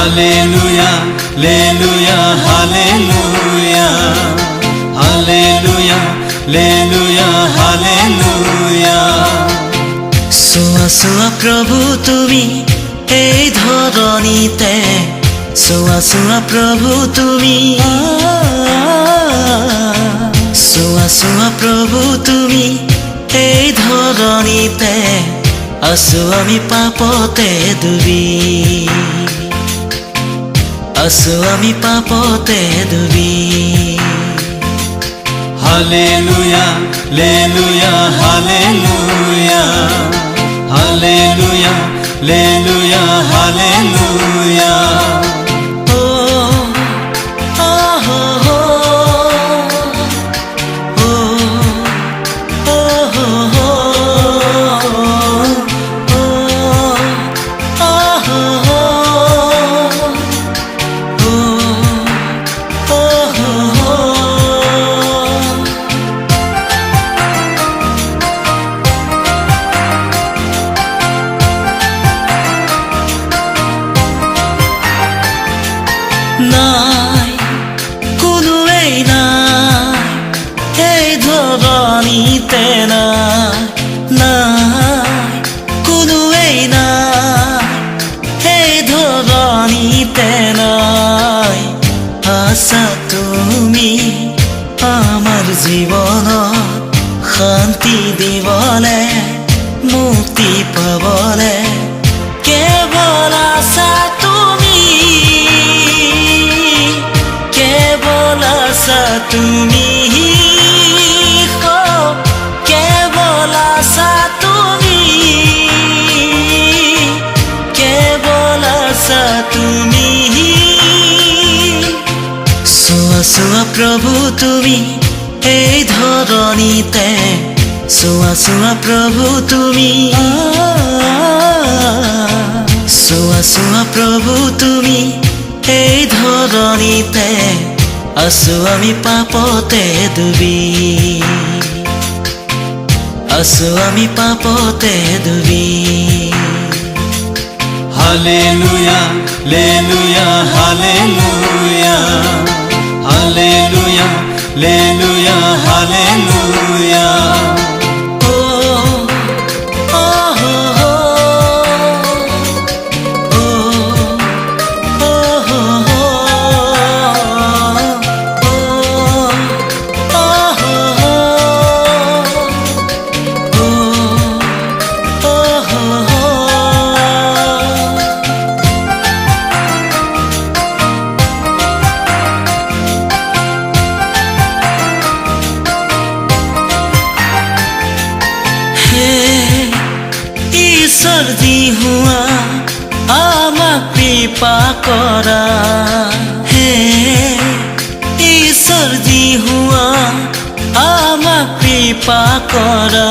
Hallelujah, Hallelujah, Hallelujah, Hallelujah, Hallelujah, Hallelujah. সোয়া সোয়া প্রভু তুমি এই ধরণীতে, সোয়া সোয়া প্রভু তুমি, সোয়া সোয়া প্রভু তুমি এই ধরণীতে, আছো আমি পাপতে ডুবি, আছো আমি পাপতে ডুবি। Hallelujah, Hallelujah, Hallelujah, Hallelujah, Hallelujah, Hallelujah. নাই কোনোৱেই নাই এই ধৰণীতে, নাই কোনোৱেই নাই এই ধৰণীতে, নাই আছা তুমি আমাৰ জীৱনত শান্তি দিবলে, মুক্তি পাবলে, কেৱল আছা তুমি, কেৱল আছা তুমি, কেৱল আছা তুমি, কেৱল আছা তুমি। সোৱা সোৱা প্ৰভু তুমি এই ধৰণীতে, সোৱা সোৱা প্ৰভু তুমি, সোৱা সোৱা প্ৰভু তুমি এই ধৰণীতে, আছো আমি পাপতে ডুবি, আছো আমি পাপতে ডুবি। Hallelujah, Hallelujah, Hallelujah, Hallelujah, Hallelujah, Hallelujah. ঈশ্বৰ যি হোৱা আমাক কৃপা কৰা, হে ঈশ্বৰ যি হোৱা আমাক কৃপা কৰা,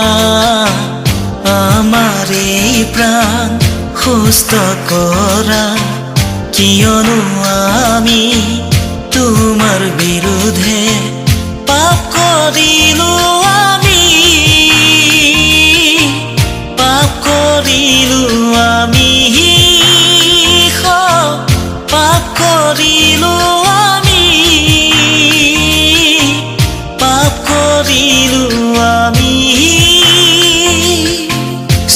আমাৰ এই প্ৰাণ সুস্থ কৰা, কিয়নো আমি তোমাৰ বিৰুদ্ধে পাপ কৰিলো, আমি পাপ কৰিলো, আমি পাপ কৰিলো, আমি পাপ কৰিলো, আমি।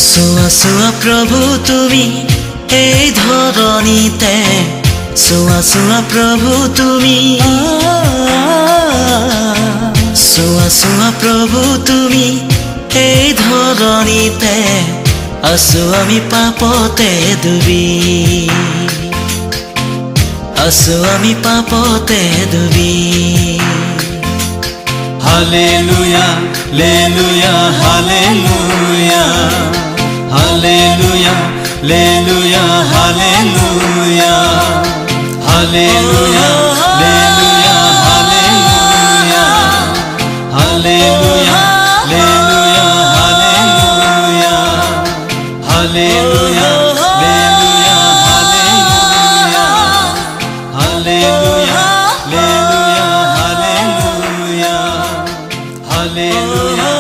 সোৱা সোৱা প্ৰভু তুমি এই ধৰণীতে, সোৱা সোৱা প্ৰভু তুমি, সোৱা সোৱা প্ৰভু তুমি এই ধৰণীতে, আছো আমি পাপতে ডুবি, আছো আমি পাপতে ডুবি। Hallelujah, Hallelujah, Hallelujah, Hallelujah, Hallelujah, Hallelujah, Hallelujah, Hallelujah, Hallelujah, Hallelujah, Hallelujah, Hallelujah, Hallelujah, Hallelujah, Hallelujah, Hallelujah, Hallelujah, Hallelujah, Hallelujah.